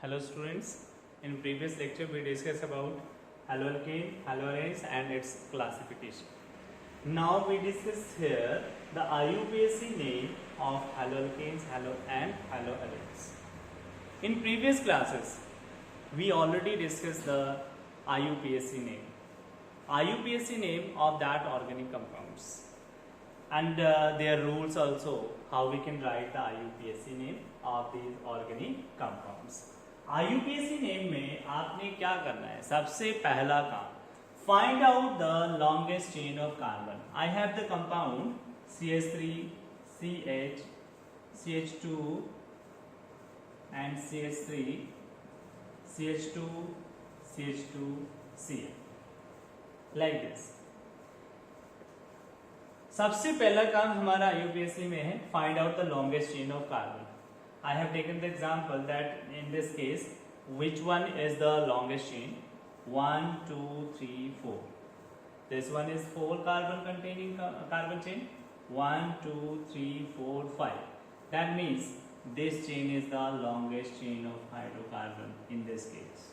Hello students, in previous lecture we discussed about haloalkane, haloarenes and its classification. Now we discuss here the IUPAC name of haloalkanes and haloarenes. In previous classes we already discussed the IUPAC name. IUPAC name of that organic compounds and their rules also, how we can write the IUPAC name of these organic compounds. IUPAC name में आपने क्या करना है? सबसे पहला काम, find out the longest chain of carbon. I have the compound CH3, CH, CH2 and CH3, CH2, CH2, Cl, like this. सबसे पहला काम हमारा IUPAC में है find out the longest chain of carbon. I have taken the example that in this case, which one is the longest chain? 1, 2, 3, 4. This one is 4 carbon containing carbon chain. 1, 2, 3, 4, 5. That means this chain is the longest chain of hydrocarbon in this case.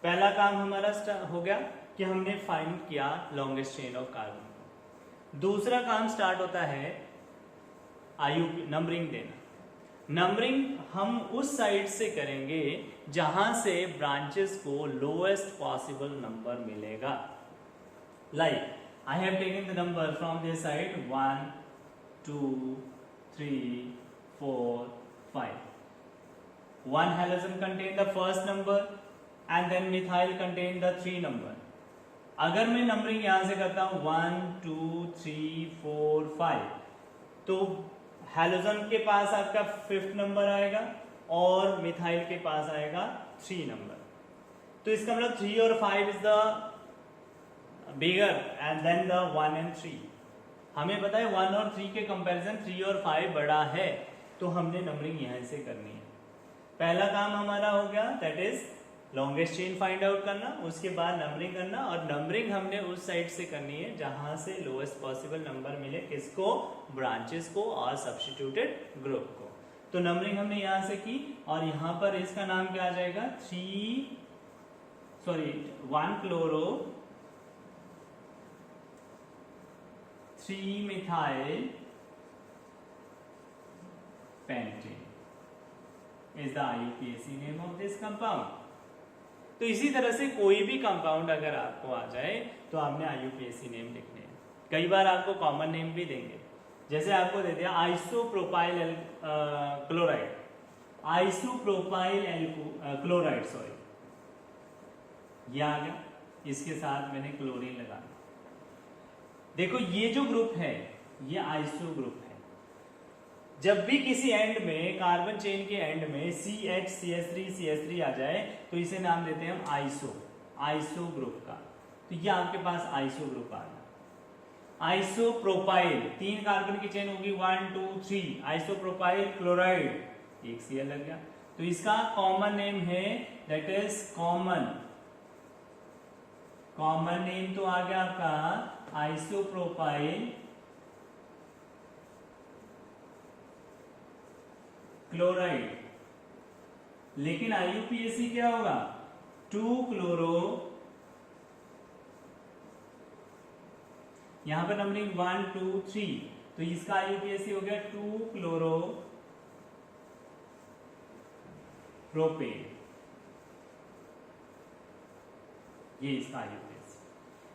पहला काम हमारा हो गया कि हमने find किया longest chain of carbon. दूसरा काम स्टार्ट होता है नंबरिंग देना. नंबरिंग हम उस साइड से करेंगे जहां से ब्रांचेस को लोएस्ट पॉसिबल नंबर मिलेगा. Like I have taken the number from this side 1, 2, 3, 4, 5. One halogen contain the first number and then methyl contain the 3 number. अगर मैं नंबरिंग यहां से करता हूं 1, 2, 3, 4, 5, तो हैलोजन के पास आपका 5th नंबर आएगा और मिथाइल के पास आएगा 3 नंबर. तो इसका मतलब 3 और 5 is the bigger and then the 1 and 3. हमें पता है 1 और 3 के कंपैरिजन 3 और 5 बड़ा है, तो हमने नंबरिंग यहां से करनी है. पहला काम हमारा हो गया, that is longest chain find out करना. उसके बाद नंबरिंग करना, और नंबरिंग हमने उस साइड से करनी है जहां से लोएस्ट पॉसिबल नंबर मिले. किसको? ब्रांचेस को और सब्स्टिट्यूटेड ग्रुप को. तो नंबरिंग हमने यहां से की, और यहां पर इसका नाम क्या आ जाएगा? 1 chloro 3 methyl pentane is the IUPAC name of this compound. तो इसी तरह से कोई भी कंपाउंड अगर आपको आ जाए तो आपने IUPAC नेम लिखने हैं. कई बार आपको कॉमन नेम भी देंगे, जैसे आपको दे दिया isopropyl chloride, isopropyl chloride, sorry, ये आ गया. इसके साथ मैंने क्लोरीन लगा दिया. देखो ये जो ग्रुप है ये आइसो ग्रुप है. जब भी किसी एंड में, कार्बन चेन के एंड में CH, CH3, CH3 आ जाए तो इसे नाम देते हैं हम आइसो ग्रुप का. तो ये आपके पास आइसो ग्रुप आ गया. आइसोप्रोपाइल 3 कार्बन की चेन होगी 1, 2, 3. आइसोप्रोपाइल क्लोराइड, एक Cl लग गया. तो इसका कॉमन नेम है, दैट इज कॉमन नेम तो आ गया आपका आइसोप्रोपाइल क्लोराइड. लेकिन IUPAC क्या होगा? 2 क्लोरो, यहां पर नंबरिंग 1, 2, 3, तो इसका IUPAC हो गया 2 क्लोरो प्रोपेन. ये इसका IUPAC.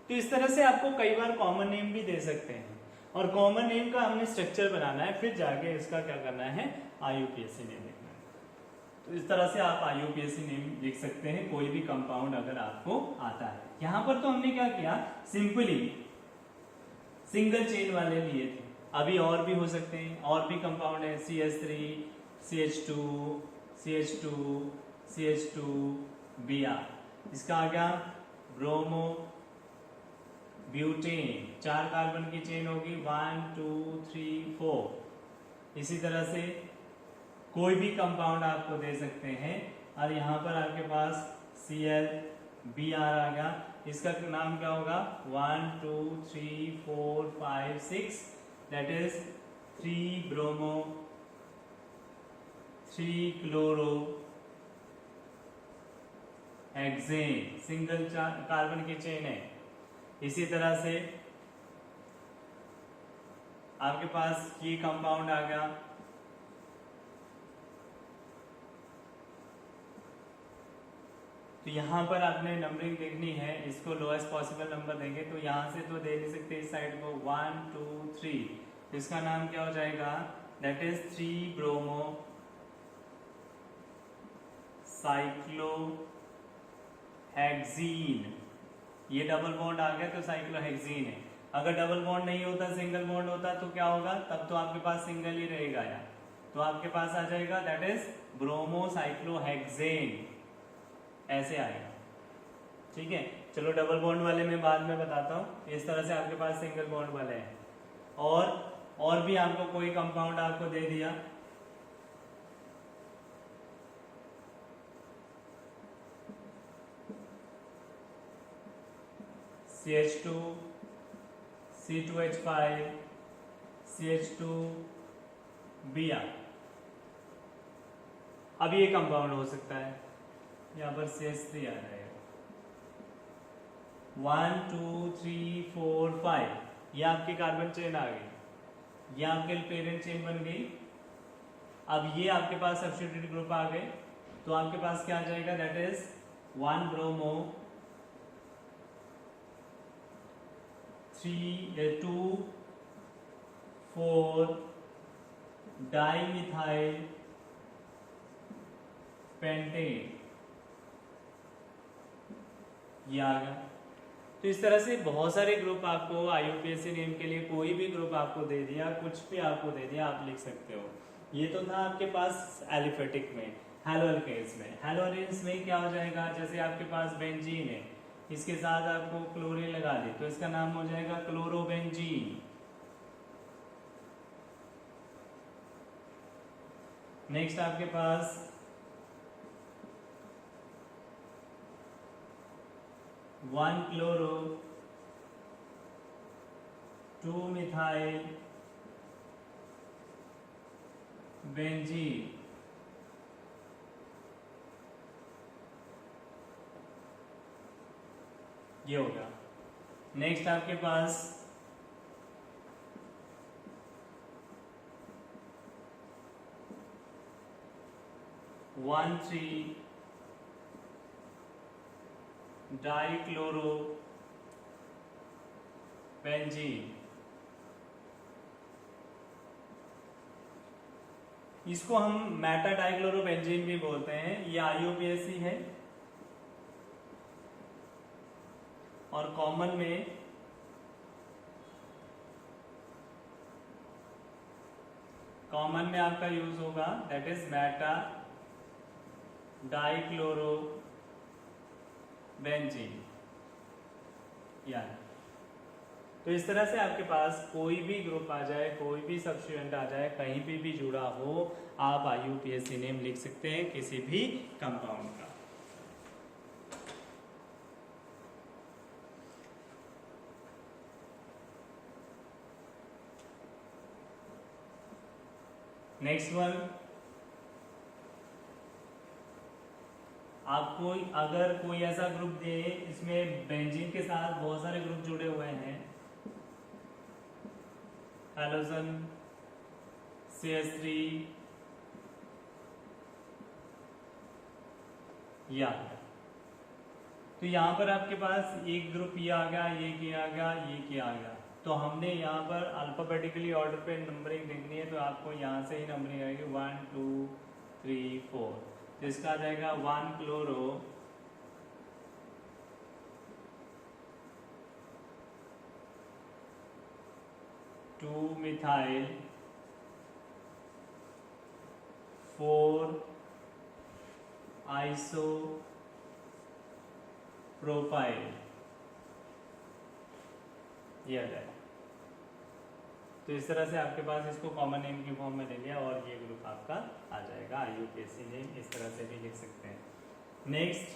तो इस तरह से आपको कई बार कॉमन नेम भी दे सकते हैं, और कॉमन नेम का हमने स्ट्रक्चर बनाना है, फिर जाके इसका क्या करना है? IUPAC नेम लिखना है. तो इस तरह से आप IUPAC नेम लिख सकते हैं कोई भी कंपाउंड अगर आपको आता है. यहां पर तो हमने क्या किया, सिंपली सिंगल चेन वाले लिए थे. अभी और भी हो सकते हैं, और भी कंपाउंड है CH3, CH2, CH2, CH2, Br. इसका आ गया ब्रोमो ब्यूटेन, 4 कार्बन की चेन होगी 1, 2, 3, 4. इसी तरह से कोई भी कंपाउंड आपको दे सकते हैं, और यहाँ पर आपके पास Cl, Br आ गया. इसका नाम क्या होगा? 1, 2, 3, 4, 5, 6, that is 3 bromo 3 chloro hexane, single carbon की चेन है। इसी तरह से आपके पास ये कंपाउंड आ गया, तो यहाँ पर आपने नंबरिंग देखनी है, इसको लोएस्ट पॉसिबल नंबर देंगे, तो यहाँ से तो दे नहीं सकते इस साइड को 1 2 3, तो इसका नाम क्या हो जाएगा, दैट इज 3 ब्रोमो साइक्लोहेक्सीन। ये डबल बॉन्ड आ गया तो साइक्लोहेक्सीन है। अगर डबल बॉन्ड नहीं होता, सिंगल बॉन्ड होता तो क्या होगा, तब तो आपके पास सिंगल ही रहेगा यार, तो आपके पास आ जाएगा दैट इज ब्रोमो साइक्लोहेक्सेन, ऐसे आएगा। ठीक है, चलो डबल बॉन्ड वाले मैं बाद में बताता हूँ। इस तरह से आपके पास सिंगल बॉन्ड वाले हैं। और भी आपको कोई कंपाउंड आपको दे दिया, CH2 C2H5 CH2Br, अब ये कंपाउंड हो सकता है, यहाँ पर CH3 आ जाएगा। 1 2 3 4 5, ये आपकी कार्बन चेन आ गई, ये आपके पेरेंट चेन बन गई। अब ये आपके पास सब्स्टिट्यूटेड ग्रुप आ गए, तो आपके पास क्या आ जाएगा, that is 1 bromo 2 4 dimethyl pentane, ये आ गया। तो इस तरह से बहुत सारे ग्रुप आपको IUPAC नेम के लिए कोई भी ग्रुप आपको दे दिया, कुछ भी आपको दे दिया, आप लिख सकते हो। ये तो था आपके पास एलिफेटिक में। हैलोअल्केन्स में, हैलोअल्केन्स में क्या हो जाएगा, जैसे आपके पास बेंजीन है, इसके साथ आपको क्लोरीन लगा दी तो इसका नाम हो जाएगा क्लोरोबेंजीन। नेक्स्ट आपके पास 1 क्लोरो 2 मिथाइल बेंजीन, ये होगा। नेक्स्ट आपके पास 1 3 डाइक्लोरो बेंजीन, इसको हम मेटा डाइक्लोरो बेंजीन भी बोलते हैं। ये IUPAC है, और कॉमन में आपका यूज होगा that is Meta dichloro benzene, यार। तो इस तरह से आपके पास कोई भी ग्रुप आ जाए, कोई भी सब्स्टिट्यूएंट आ जाए, कहीं पे भी जुड़ा हो, आप IUPAC नेम लिख सकते हैं किसी भी कंपाउंड का। नेक्स्ट वन, आपको अगर कोई ऐसा ग्रुप दे, इसमें बेंजीन के साथ बहुत सारे ग्रुप जुड़े हुए हैं, हैलोजन CH3 या, तो यहाँ पर आपके पास एक ग्रुप ये आ गया, ये आ गया, ये आ गया, तो हमने यहाँ पर अल्फाबेटिकली ऑर्डर पे नंबरिंग देखनी है, तो आपको यहाँ से ही नंबरिंग आएगी 1 2 3 4, तो इसका आ जाएगा 1 क्लोरो 2 मिथाइल 4 आइसो प्रोपाइल, ये आ जाएगा। तो इस तरह से आपके पास इसको कॉमन नेम की फॉर्म में ले लिया, और ये ग्रुप आपका आ जाएगा। IUPAC नेम इस तरह से भी लिख सकते हैं। नेक्स्ट,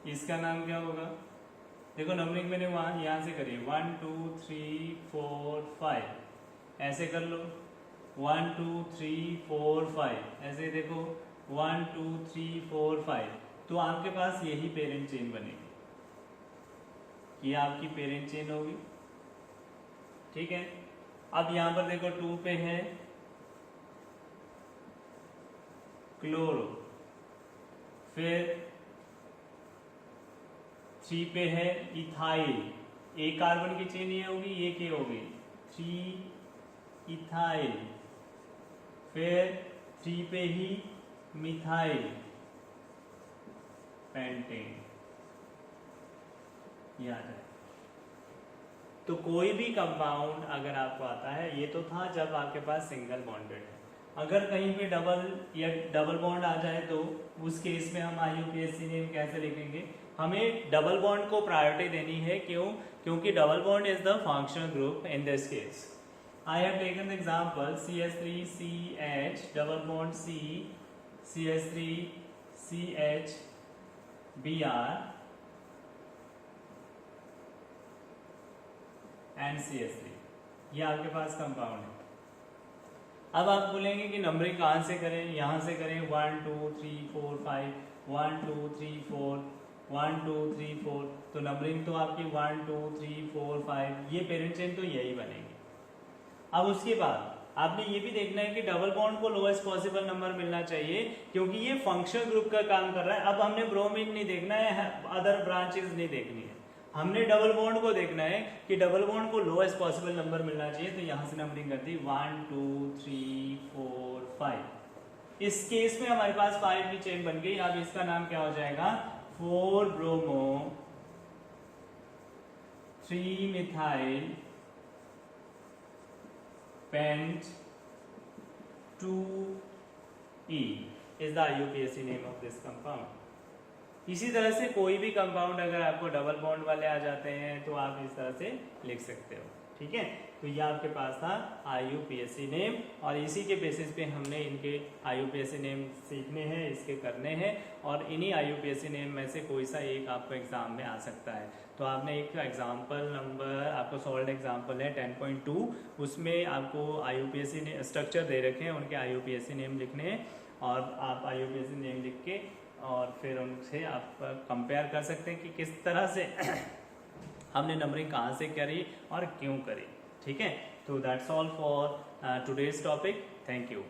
इसका नाम क्या होगा, देखो नंबरिंग मैंने वहां यहाँ से करी 1 2 3 4 5 ऐसे कर लो 1 2 3 4 5 ऐसे देखो 1 2 3 4 5 तो आपके पास यही पेरेंट चेन बनेगी, ये आपकी पेरेंट चेन होगी। ठीक है, अब यहां पर देखो 2 पे है क्लोरो, फिर 3 पे है इथाइल, एक कार्बन की चेन ये होगी, ये क्या होगी 3 इथाइल, फिर 3 पे ही मिथाइल पेंटेन, ये आ जाए। तो कोई भी कंपाउंड अगर आपको आता है, ये तो था जब आपके पास सिंगल बॉन्डेड है, अगर कहीं पे डबल या डबल बॉन्ड आ जाए तो उस केस में हम IUPAC नेम कैसे लिखेंगे, हमें डबल बॉन्ड को प्रायोरिटी देनी है। क्यों? क्योंकि double bond is the functional group in this case. I have taken the example CH3CH double bond C CH3CH Br and CH3, ये आपके पास कंपाउंड है। अब आप बोलेंगे कि नंबरिंग कहाँ से करें, यहाँ से करें 1 2 3 4 5 1 2 3 4 1 2 3 4, तो नंबरिंग तो आपकी 1 2 3 4 5, ये पेरेंट चेन तो यही बनेगी। अब उसके बाद आपने ये भी देखना है कि डबल बॉन्ड को लोएस्ट पॉसिबल नंबर मिलना चाहिए, क्योंकि ये फंक्शनल ग्रुप का काम कर रहा है। अब हमने ब्रोमीन नहीं देखना है, अदर ब्रांचेस नहीं देखनी है, हमने डबल बॉन्ड को देखना है कि डबल बॉन्ड को लोएस्ट पॉसिबल नंबर मिलना चाहिए। तो यहां से नंबरिंग कर दी 1 2 3 4 5। इस केस में हमारे पास 5 की चेन बन गई। अब इसका नाम क्या हो जाएगा 4 bromo 3 methyl paint 2E is the IUPAC name of this compound। इसी तरह से कोई भी कंपाउंड अगर आपको डबल बॉन्ड वाले आ जाते हैं तो आप इस तरह से लिख सकते हो। ठीक है, तो ये आपके पास था IUPAC नेम, और इसी के बेसिस पे हमने इनके IUPAC नेम सीखने हैं, इसके करने हैं, और इन्हीं IUPAC नेम में से कोई सा एक आपको एग्जाम में आ सकता है। तो आपने एक एग्जाम्पल नंबर आपको सॉल्व एग्जाम्पल है 10.2, उसमें आपको IUPAC स्ट्रक्चर दे रखे हैं, उनके IUPAC नेम लिखने हैं, और आप IUPAC नेम लिख के और फिर उनसे आप कंपेयर कर सकते हैं कि किस तरह से हमने नंबरिंग कहाँ से करी और क्यों करी। ठीक है, तो that's all for today's topic. Thank you.